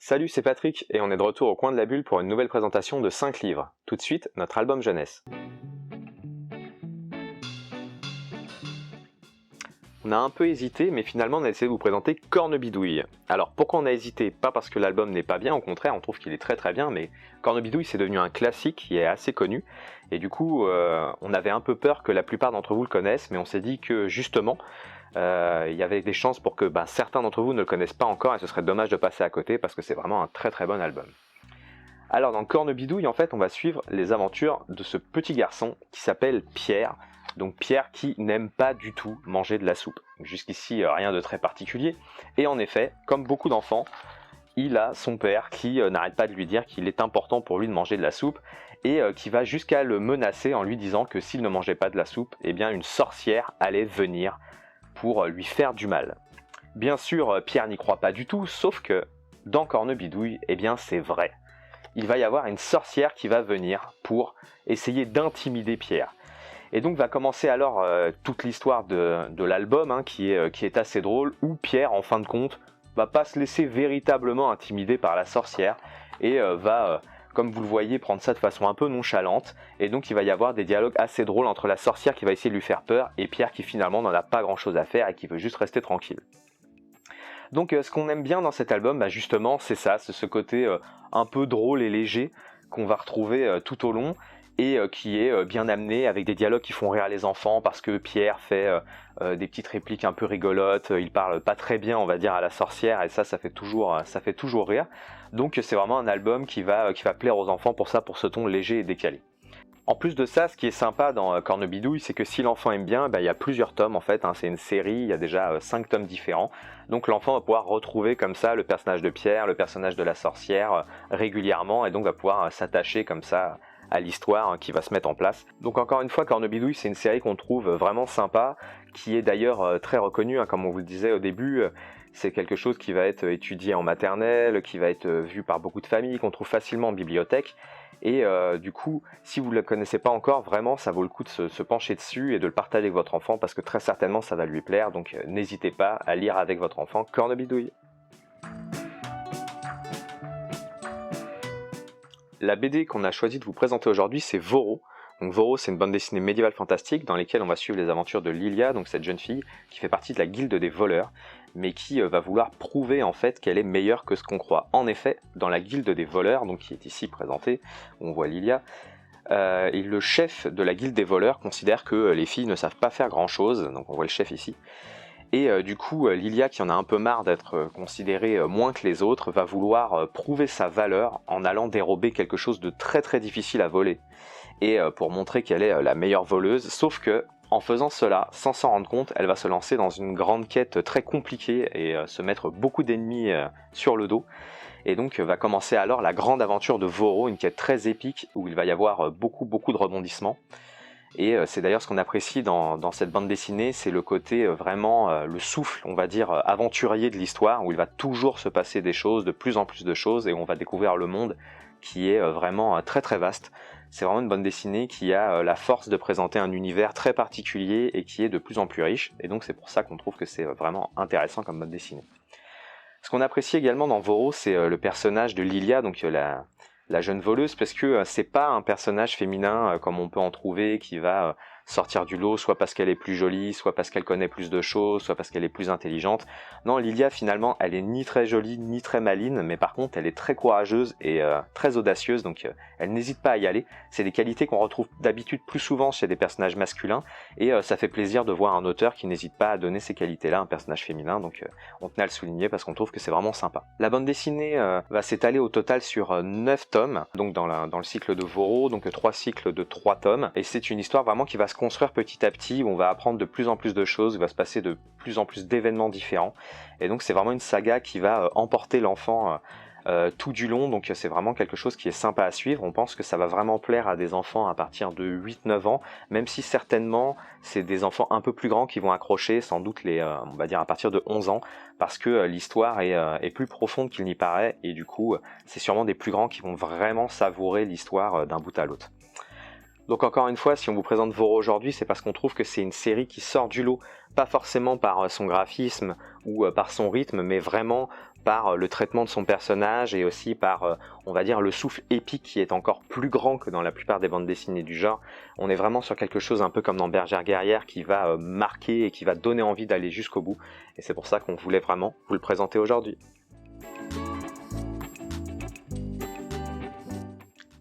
Salut, c'est Patrick et on est de retour au coin de la bulle pour une nouvelle présentation de 5 livres. Tout de suite, notre album jeunesse. On a un peu hésité, mais finalement on a essayé de vous présenter Cornebidouille. Alors pourquoi on a hésité? Pas parce que l'album n'est pas bien, au contraire, on trouve qu'il est très très bien, mais Cornebidouille c'est devenu un classique qui est assez connu, et du coup on avait un peu peur que la plupart d'entre vous le connaissent, mais on s'est dit que justement il y avait des chances pour que certains d'entre vous ne le connaissent pas encore, et ce serait dommage de passer à côté parce que c'est vraiment un très très bon album. Alors dans Cornebidouille, en fait, on va suivre les aventures de ce petit garçon qui s'appelle Pierre. Donc Pierre qui n'aime pas du tout manger de la soupe. Jusqu'ici, rien de très particulier. Et en effet, comme beaucoup d'enfants, il a son père qui n'arrête pas de lui dire qu'il est important pour lui de manger de la soupe et qui va jusqu'à le menacer en lui disant que s'il ne mangeait pas de la soupe, eh bien une sorcière allait venir pour lui faire du mal. Bien sûr, Pierre n'y croit pas du tout, sauf que dans Cornebidouille, eh bien c'est vrai. Il va y avoir une sorcière qui va venir pour essayer d'intimider Pierre. Et donc va commencer alors toute l'histoire de l'album qui est assez drôle, où Pierre en fin de compte va pas se laisser véritablement intimider par la sorcière et va, comme vous le voyez, prendre ça de façon un peu nonchalante. Et donc il va y avoir des dialogues assez drôles entre la sorcière qui va essayer de lui faire peur et Pierre qui finalement n'en a pas grand chose à faire et qui veut juste rester tranquille. Donc ce qu'on aime bien dans cet album, justement, c'est ça, c'est ce côté un peu drôle et léger qu'on va retrouver tout au long et qui est bien amené avec des dialogues qui font rire les enfants parce que Pierre fait des petites répliques un peu rigolotes, il parle pas très bien, on va dire, à la sorcière et ça fait toujours rire. Donc c'est vraiment un album qui va plaire aux enfants pour ce ton léger et décalé. En plus de ça, ce qui est sympa dans Cornebidouille, c'est que si l'enfant aime bien, il y a plusieurs tomes en fait, c'est une série, il y a déjà 5 tomes différents. Donc l'enfant va pouvoir retrouver comme ça le personnage de Pierre, le personnage de la sorcière régulièrement et donc va pouvoir s'attacher comme ça à l'histoire qui va se mettre en place. Donc encore une fois, Cornebidouille, c'est une série qu'on trouve vraiment sympa, qui est d'ailleurs très reconnue, comme on vous le disait au début. C'est quelque chose qui va être étudié en maternelle, qui va être vu par beaucoup de familles, qu'on trouve facilement en bibliothèque. Et du coup, si vous ne le connaissez pas encore, vraiment, ça vaut le coup de se pencher dessus et de le partager avec votre enfant parce que très certainement, ça va lui plaire. Donc n'hésitez pas à lire avec votre enfant Cornebidouille. La BD qu'on a choisi de vous présenter aujourd'hui, c'est Voro. Donc Voro, c'est une bande dessinée médiévale fantastique dans laquelle on va suivre les aventures de Lilia, donc cette jeune fille qui fait partie de la guilde des voleurs, mais qui va vouloir prouver en fait qu'elle est meilleure que ce qu'on croit. En effet, dans la guilde des voleurs, donc qui est ici présentée, on voit Lilia, et le chef de la guilde des voleurs considère que les filles ne savent pas faire grand chose, donc on voit le chef ici. Et du coup, Lilia, qui en a un peu marre d'être considérée moins que les autres, va vouloir prouver sa valeur en allant dérober quelque chose de très très difficile à voler. Et pour montrer qu'elle est la meilleure voleuse, sauf que en faisant cela, sans s'en rendre compte, elle va se lancer dans une grande quête très compliquée et se mettre beaucoup d'ennemis sur le dos. Et donc va commencer alors la grande aventure de Voro, une quête très épique où il va y avoir beaucoup de rebondissements. Et c'est d'ailleurs ce qu'on apprécie dans cette bande dessinée, c'est le côté vraiment le souffle, on va dire, aventurier de l'histoire, où il va toujours se passer des choses, de plus en plus de choses, et on va découvrir le monde qui est vraiment très très vaste. C'est vraiment une bande dessinée qui a la force de présenter un univers très particulier et qui est de plus en plus riche, et donc c'est pour ça qu'on trouve que c'est vraiment intéressant comme bande dessinée. Ce qu'on apprécie également dans Voro, c'est le personnage de Lilia, donc la jeune voleuse, parce que c'est pas un personnage féminin comme on peut en trouver qui va sortir du lot, soit parce qu'elle est plus jolie, soit parce qu'elle connaît plus de choses, soit parce qu'elle est plus intelligente. Non, Lilia finalement, elle est ni très jolie ni très maline, mais par contre elle est très courageuse et très audacieuse, donc elle n'hésite pas à y aller. C'est des qualités qu'on retrouve d'habitude plus souvent chez des personnages masculins, et ça fait plaisir de voir un auteur qui n'hésite pas à donner ces qualités-là à un personnage féminin, donc on tenait à le souligner parce qu'on trouve que c'est vraiment sympa. La bande dessinée va s'étaler au total sur 9 tomes, donc dans le cycle de Voro, donc 3 cycles de 3 tomes, et c'est une histoire vraiment qui va se construire petit à petit, où on va apprendre de plus en plus de choses, où il va se passer de plus en plus d'événements différents, et donc c'est vraiment une saga qui va emporter l'enfant tout du long, donc c'est vraiment quelque chose qui est sympa à suivre. On pense que ça va vraiment plaire à des enfants à partir de 8-9 ans, même si certainement c'est des enfants un peu plus grands qui vont accrocher, sans doute on va dire à partir de 11 ans, parce que l'histoire est plus profonde qu'il n'y paraît, et du coup c'est sûrement des plus grands qui vont vraiment savourer l'histoire d'un bout à l'autre. Donc encore une fois, si on vous présente Voro aujourd'hui, c'est parce qu'on trouve que c'est une série qui sort du lot, pas forcément par son graphisme ou par son rythme, mais vraiment par le traitement de son personnage et aussi par, on va dire, le souffle épique qui est encore plus grand que dans la plupart des bandes dessinées du genre. On est vraiment sur quelque chose un peu comme dans Bergère guerrière qui va marquer et qui va donner envie d'aller jusqu'au bout. Et c'est pour ça qu'on voulait vraiment vous le présenter aujourd'hui.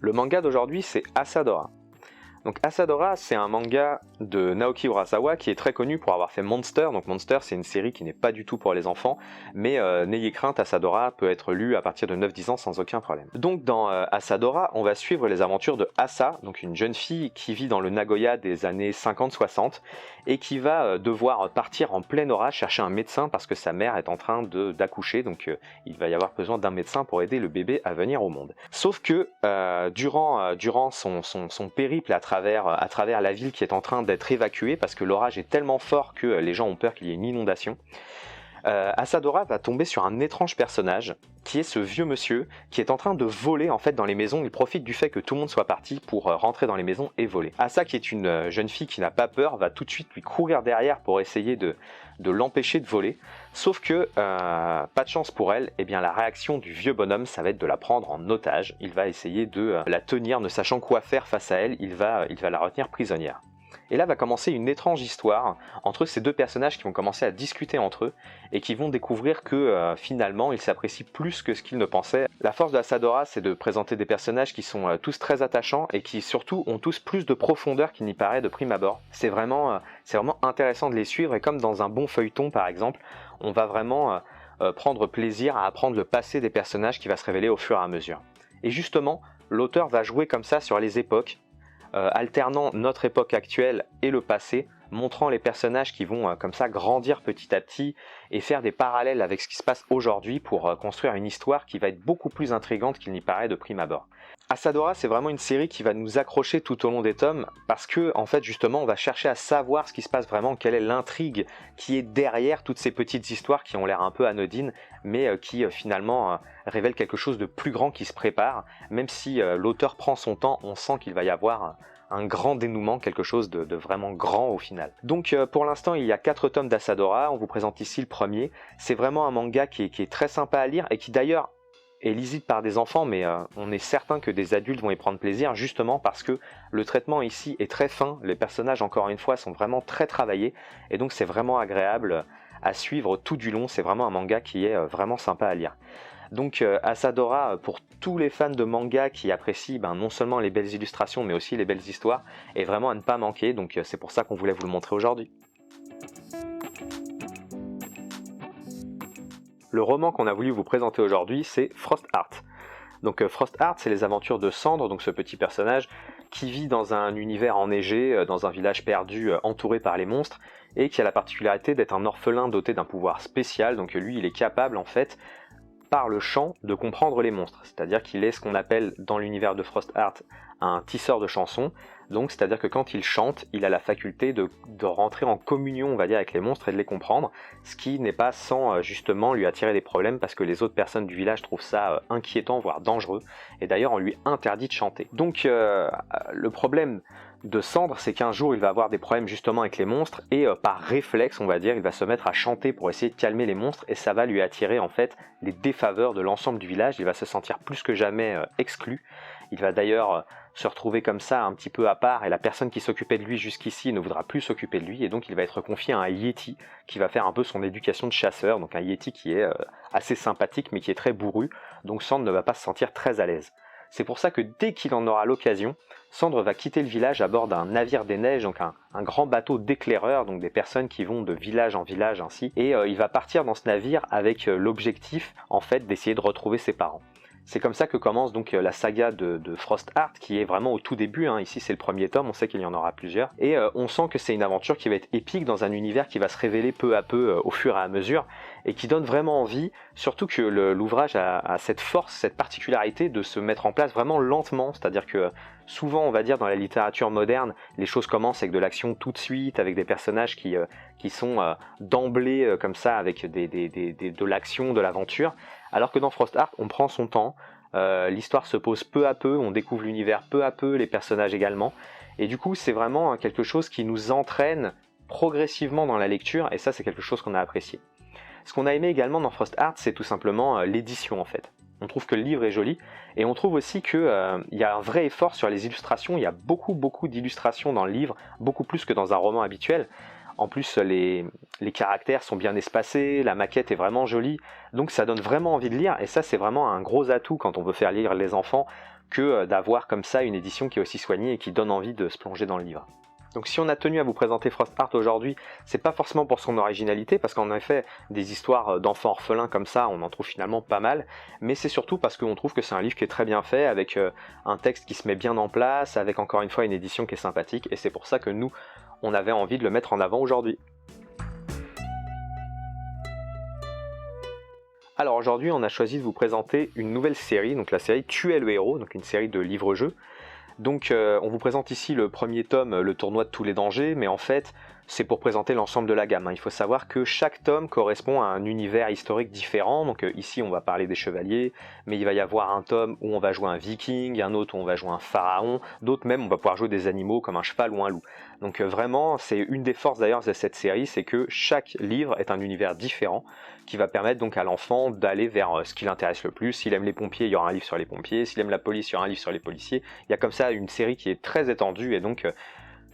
Le manga d'aujourd'hui, c'est Asadora. Donc Asadora, c'est un manga de Naoki Urasawa qui est très connu pour avoir fait Monster. Donc Monster, c'est une série qui n'est pas du tout pour les enfants, mais n'ayez crainte, Asadora peut être lu à partir de 9-10 ans sans aucun problème. Donc dans Asadora, on va suivre les aventures de Asa, donc une jeune fille qui vit dans le Nagoya des années 50-60 et qui va devoir partir en plein orage chercher un médecin parce que sa mère est en train d'accoucher, donc il va y avoir besoin d'un médecin pour aider le bébé à venir au monde. Sauf que durant son périple à travers la ville qui est en train d'être évacuée parce que l'orage est tellement fort que les gens ont peur qu'il y ait une inondation, Asadora va tomber sur un étrange personnage qui est ce vieux monsieur qui est en train de voler en fait dans les maisons. Il profite du fait que tout le monde soit parti pour rentrer dans les maisons et voler. Asa, qui est une jeune fille qui n'a pas peur, va tout de suite lui courir derrière pour essayer de l'empêcher de voler. Sauf que, pas de chance pour elle, eh bien la réaction du vieux bonhomme, ça va être de la prendre en otage. Il va essayer de la tenir, ne sachant quoi faire face à elle, il va la retenir prisonnière. Et là va commencer une étrange histoire entre ces deux personnages qui vont commencer à discuter entre eux et qui vont découvrir que finalement ils s'apprécient plus que ce qu'ils ne pensaient. La force de Asadora, c'est de présenter des personnages qui sont tous très attachants et qui surtout ont tous plus de profondeur qu'il n'y paraît de prime abord. C'est vraiment intéressant de les suivre et comme dans un bon feuilleton par exemple, on va vraiment prendre plaisir à apprendre le passé des personnages qui va se révéler au fur et à mesure. Et justement, l'auteur va jouer comme ça sur les époques, alternant notre époque actuelle et le passé, montrant les personnages qui vont comme ça grandir petit à petit et faire des parallèles avec ce qui se passe aujourd'hui pour construire une histoire qui va être beaucoup plus intrigante qu'il n'y paraît de prime abord. Asadora, c'est vraiment une série qui va nous accrocher tout au long des tomes parce que en fait justement on va chercher à savoir ce qui se passe vraiment, quelle est l'intrigue qui est derrière toutes ces petites histoires qui ont l'air un peu anodines mais qui finalement révèlent quelque chose de plus grand qui se prépare. Même si l'auteur prend son temps, on sent qu'il va y avoir un grand dénouement, quelque chose de vraiment grand au final. Donc pour l'instant il y a 4 tomes d'Asadora, on vous présente ici le premier. C'est vraiment un manga qui est très sympa à lire et qui d'ailleurs est lisible par des enfants, mais on est certain que des adultes vont y prendre plaisir justement parce que le traitement ici est très fin, les personnages encore une fois sont vraiment très travaillés et donc c'est vraiment agréable à suivre tout du long. C'est vraiment un manga qui est vraiment sympa à lire. Donc Asadora, pour tous les fans de manga qui apprécient non seulement les belles illustrations mais aussi les belles histoires, est vraiment à ne pas manquer, donc c'est pour ça qu'on voulait vous le montrer aujourd'hui. Le roman qu'on a voulu vous présenter aujourd'hui, c'est Frost Heart. Donc Frost Heart, c'est les aventures de Cendre, donc ce petit personnage qui vit dans un univers enneigé, dans un village perdu entouré par les monstres, et qui a la particularité d'être un orphelin doté d'un pouvoir spécial. Donc lui, il est capable en fait, par le chant, de comprendre les monstres. C'est-à-dire qu'il est ce qu'on appelle dans l'univers de Frost Heart un tisseur de chansons. Donc c'est-à-dire que quand il chante, il a la faculté de rentrer en communion, on va dire, avec les monstres et de les comprendre, ce qui n'est pas sans justement lui attirer des problèmes parce que les autres personnes du village trouvent ça inquiétant, voire dangereux, et d'ailleurs on lui interdit de chanter. Donc le problème de Cendre, c'est qu'un jour il va avoir des problèmes justement avec les monstres et par réflexe, on va dire, il va se mettre à chanter pour essayer de calmer les monstres et ça va lui attirer en fait les défaveurs de l'ensemble du village. Il va se sentir plus que jamais exclu. Il va d'ailleurs se retrouver comme ça un petit peu à part et la personne qui s'occupait de lui jusqu'ici ne voudra plus s'occuper de lui et donc il va être confié à un Yeti qui va faire un peu son éducation de chasseur, donc un Yeti qui est assez sympathique mais qui est très bourru, donc Cendre ne va pas se sentir très à l'aise. C'est pour ça que dès qu'il en aura l'occasion, Cendre va quitter le village à bord d'un navire des neiges, donc un grand bateau d'éclaireurs, donc des personnes qui vont de village en village ainsi, et il va partir dans ce navire avec l'objectif en fait d'essayer de retrouver ses parents. C'est comme ça que commence donc la saga de Frost Heart, qui est vraiment au tout début, ici c'est le premier tome, on sait qu'il y en aura plusieurs, et on sent que c'est une aventure qui va être épique dans un univers qui va se révéler peu à peu au fur et à mesure, et qui donne vraiment envie, surtout que l'ouvrage a cette force, cette particularité de se mettre en place vraiment lentement, c'est-à-dire que souvent on va dire dans la littérature moderne, les choses commencent avec de l'action tout de suite, avec des personnages qui sont d'emblée comme ça, avec de l'action, de l'aventure, alors que dans Frost Heart, on prend son temps, l'histoire se pose peu à peu, on découvre l'univers peu à peu, les personnages également, et du coup c'est vraiment quelque chose qui nous entraîne progressivement dans la lecture, et ça c'est quelque chose qu'on a apprécié. Ce qu'on a aimé également dans Frost Art, c'est tout simplement l'édition en fait. On trouve que le livre est joli, et on trouve aussi qu'il y a un vrai effort sur les illustrations. Il y a beaucoup d'illustrations dans le livre, beaucoup plus que dans un roman habituel. En plus, les caractères sont bien espacés, la maquette est vraiment jolie, donc ça donne vraiment envie de lire, et ça c'est vraiment un gros atout quand on veut faire lire les enfants, que d'avoir comme ça une édition qui est aussi soignée et qui donne envie de se plonger dans le livre. Donc si on a tenu à vous présenter Frost Art aujourd'hui, c'est pas forcément pour son originalité, parce qu'en effet, des histoires d'enfants orphelins comme ça, on en trouve finalement pas mal, mais c'est surtout parce qu'on trouve que c'est un livre qui est très bien fait, avec un texte qui se met bien en place, avec encore une fois une édition qui est sympathique, et c'est pour ça que nous, on avait envie de le mettre en avant aujourd'hui. Alors aujourd'hui, on a choisi de vous présenter une nouvelle série, donc la série Tu es le héros, donc une série de livres-jeux. Donc on vous présente ici le premier tome, le tournoi de tous les dangers, mais en fait c'est pour présenter l'ensemble de la gamme. Il faut savoir que chaque tome correspond à un univers historique différent, donc ici on va parler des chevaliers, mais il va y avoir un tome où on va jouer un viking, un autre où on va jouer un pharaon, d'autres même on va pouvoir jouer des animaux comme un cheval ou un loup. Donc vraiment c'est une des forces d'ailleurs de cette série, c'est que chaque livre est un univers différent, qui va permettre donc à l'enfant d'aller vers ce qui l'intéresse le plus. S'il aime les pompiers, il y aura un livre sur les pompiers, s'il aime la police, il y aura un livre sur les policiers. Il y a comme ça une série qui est très étendue et donc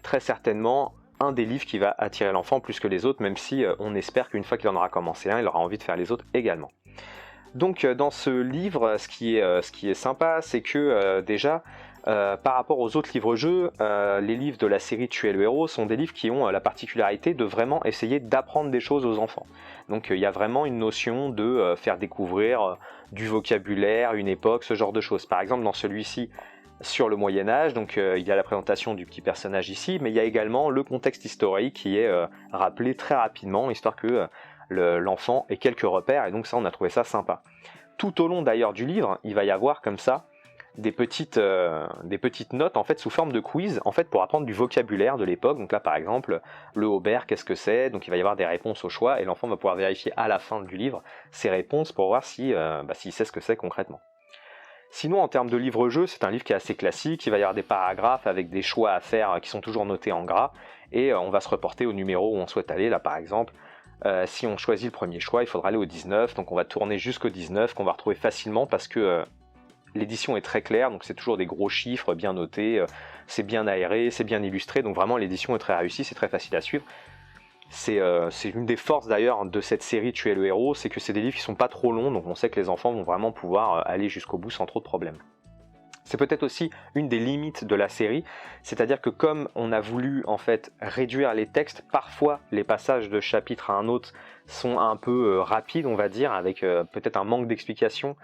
très certainement un des livres qui va attirer l'enfant plus que les autres, même si on espère qu'une fois qu'il en aura commencé un, il aura envie de faire les autres également. Donc dans ce livre, ce qui est sympa, c'est que déjà, par rapport aux autres livres-jeux, les livres de la série Tu es le héros sont des livres qui ont la particularité de vraiment essayer d'apprendre des choses aux enfants. Donc il y a vraiment une notion de faire découvrir du vocabulaire, une époque, ce genre de choses. Par exemple dans celui-ci, sur le Moyen-Âge, donc il y a la présentation du petit personnage ici, mais il y a également le contexte historique qui est rappelé très rapidement, histoire que l'enfant ait quelques repères, et donc ça on a trouvé ça sympa. Tout au long d'ailleurs du livre, il va y avoir comme ça des petites notes en fait sous forme de quiz en fait pour apprendre du vocabulaire de l'époque. Donc là par exemple le haubert, qu'est-ce que c'est? Donc il va y avoir des réponses au choix et l'enfant va pouvoir vérifier à la fin du livre ces réponses pour voir si s'il sait ce que c'est concrètement. Sinon en termes de livre-jeu, c'est un livre qui est assez classique, il va y avoir des paragraphes avec des choix à faire qui sont toujours notés en gras et on va se reporter au numéro où on souhaite aller. Là par exemple si on choisit le premier choix, il faudra aller au 19, donc on va tourner jusqu'au 19 qu'on va retrouver facilement parce que l'édition est très claire, donc c'est toujours des gros chiffres bien notés, c'est bien aéré, c'est bien illustré, donc vraiment l'édition est très réussie, c'est très facile à suivre. C'est une des forces d'ailleurs de cette série Tu es le héros, c'est que c'est des livres qui sont pas trop longs, donc on sait que les enfants vont vraiment pouvoir aller jusqu'au bout sans trop de problèmes. C'est peut-être aussi une des limites de la série, c'est-à-dire que comme on a voulu en fait réduire les textes, parfois les passages de chapitre à un autre sont un peu rapides on va dire, avec peut-être un manque d'explication,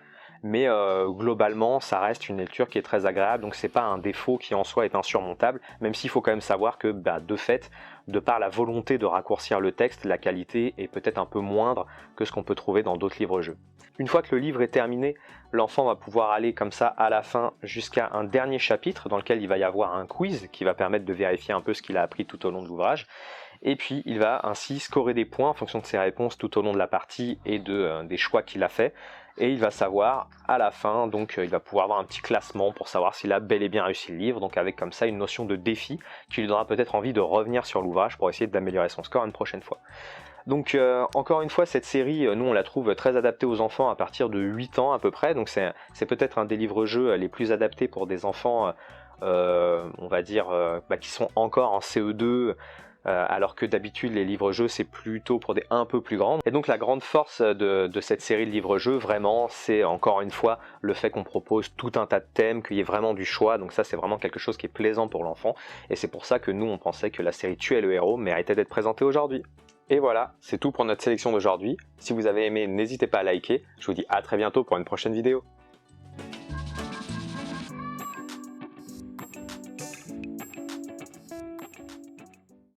mais globalement ça reste une lecture qui est très agréable, donc c'est pas un défaut qui en soi est insurmontable, même s'il faut quand même savoir que de fait, de par la volonté de raccourcir le texte, la qualité est peut-être un peu moindre que ce qu'on peut trouver dans d'autres livres-jeux. Une fois que le livre est terminé, l'enfant va pouvoir aller comme ça à la fin jusqu'à un dernier chapitre dans lequel il va y avoir un quiz qui va permettre de vérifier un peu ce qu'il a appris tout au long de l'ouvrage. Et puis il va ainsi scorer des points en fonction de ses réponses tout au long de la partie et des choix qu'il a fait. Et il va savoir à la fin, donc il va pouvoir avoir un petit classement pour savoir s'il a bel et bien réussi le livre, donc avec comme ça une notion de défi qui lui donnera peut-être envie de revenir sur l'ouvrage pour essayer d'améliorer son score une prochaine fois. Donc encore une fois, cette série, nous on la trouve très adaptée aux enfants à partir de 8 ans à peu près, donc c'est peut-être un des livres-jeux les plus adaptés pour des enfants, on va dire, qui sont encore en CE2, alors que d'habitude les livres-jeux c'est plutôt pour des un peu plus grands. Et donc la grande force de cette série de livres-jeux vraiment c'est encore une fois le fait qu'on propose tout un tas de thèmes, qu'il y ait vraiment du choix, donc ça c'est vraiment quelque chose qui est plaisant pour l'enfant et c'est pour ça que nous on pensait que la série Tu es le héros méritait d'être présentée aujourd'hui. Et voilà, c'est tout pour notre sélection d'aujourd'hui. Si vous avez aimé, n'hésitez pas à liker. Je vous dis à très bientôt pour une prochaine vidéo.